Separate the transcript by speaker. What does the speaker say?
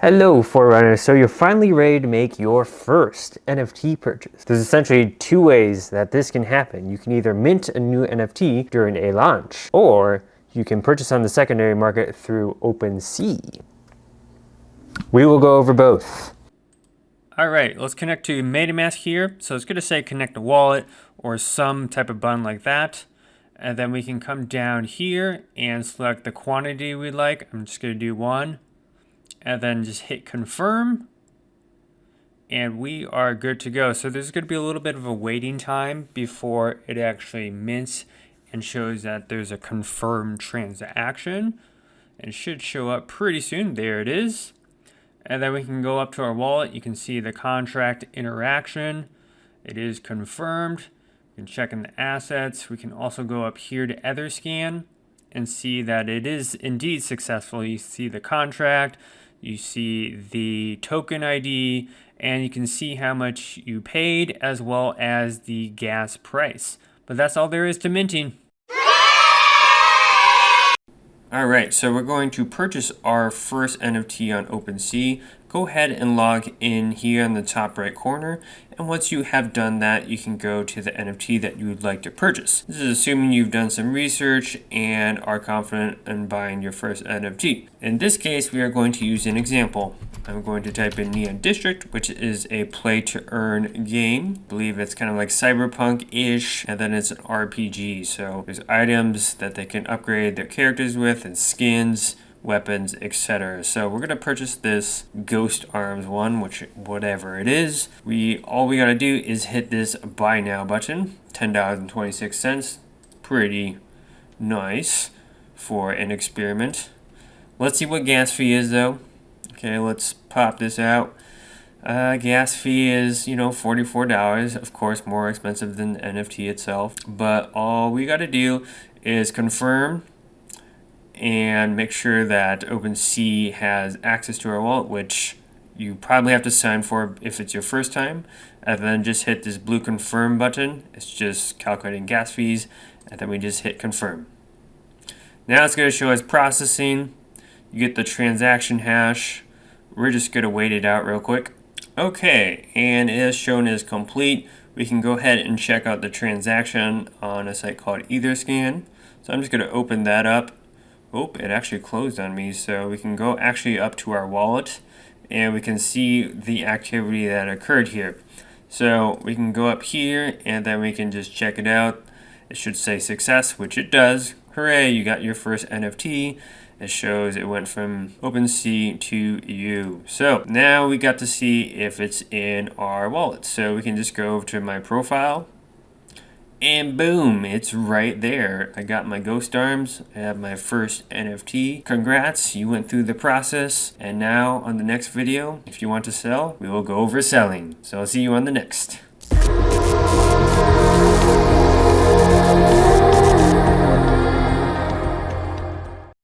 Speaker 1: Hello, Forerunners. So you're finally ready to make your first NFT purchase. There's essentially two ways that this can happen. You can either mint a new NFT during a launch, or you can purchase on the secondary market through Opensea. We will go over both.
Speaker 2: All right, let's connect to MetaMask here. So it's going to say connect a wallet or some type of button like that. And then we can come down here and select the quantity we'd like. I'm just going to do 1. And then just hit confirm. And we are good to go. So there's going to be a little bit of a waiting time before it actually mints and shows that there's a confirmed transaction. It should show up pretty soon. There it is. And then we can go up to our wallet. You can see the contract interaction. It is confirmed. We can check in the assets. We can also go up here to Etherscan and see that it is indeed successful. You see the contract, you see the token ID, and you can see how much you paid as well as the gas price. But that's all there is to minting. Alright, so we're going to purchase our first NFT on Opensea. Go ahead and log in here in the top right corner, and once you have done that, you can go to the NFT that you would like to purchase. This is assuming you've done some research and are confident in buying your first NFT. In this case, we are going to use an example. I'm going to type in Neon District, which is a play-to-earn game. I believe it's kind of like cyberpunk-ish, and then it's an RPG. So there's items that they can upgrade their characters with, and skins, weapons, etc. So we're gonna purchase this Ghost Arms one, which whatever it is. All we gotta do is hit this Buy Now button, $10.26. Pretty nice for an experiment. Let's see what gas fee is though. Okay, let's pop this out. Gas fee is, $44. Of course, more expensive than the NFT itself. But all we got to do is confirm and make sure that Opensea has access to our wallet, which you probably have to sign for if it's your first time. And then just hit this blue confirm button. It's just calculating gas fees. And then we just hit confirm. Now it's going to show us processing. You get the transaction hash. We're just going to wait it out real quick. Okay, and it is shown as complete. We can go ahead and check out the transaction on a site called Etherscan. So I'm just going to open that up. Oh, it actually closed on me. So we can go actually up to our wallet and we can see the activity that occurred here. So we can go up here and then we can just check it out. It should say success, which it does. Hooray, you got your first NFT. It shows it went from Opensea to you. So now we got to see if it's in our wallet. So we can just go to my profile and boom, it's right there. I got my Ghost Arms. I have my first NFT. Congrats, you went through the process. And now on the next video, if you want to sell, we will go over selling. So I'll see you on the next.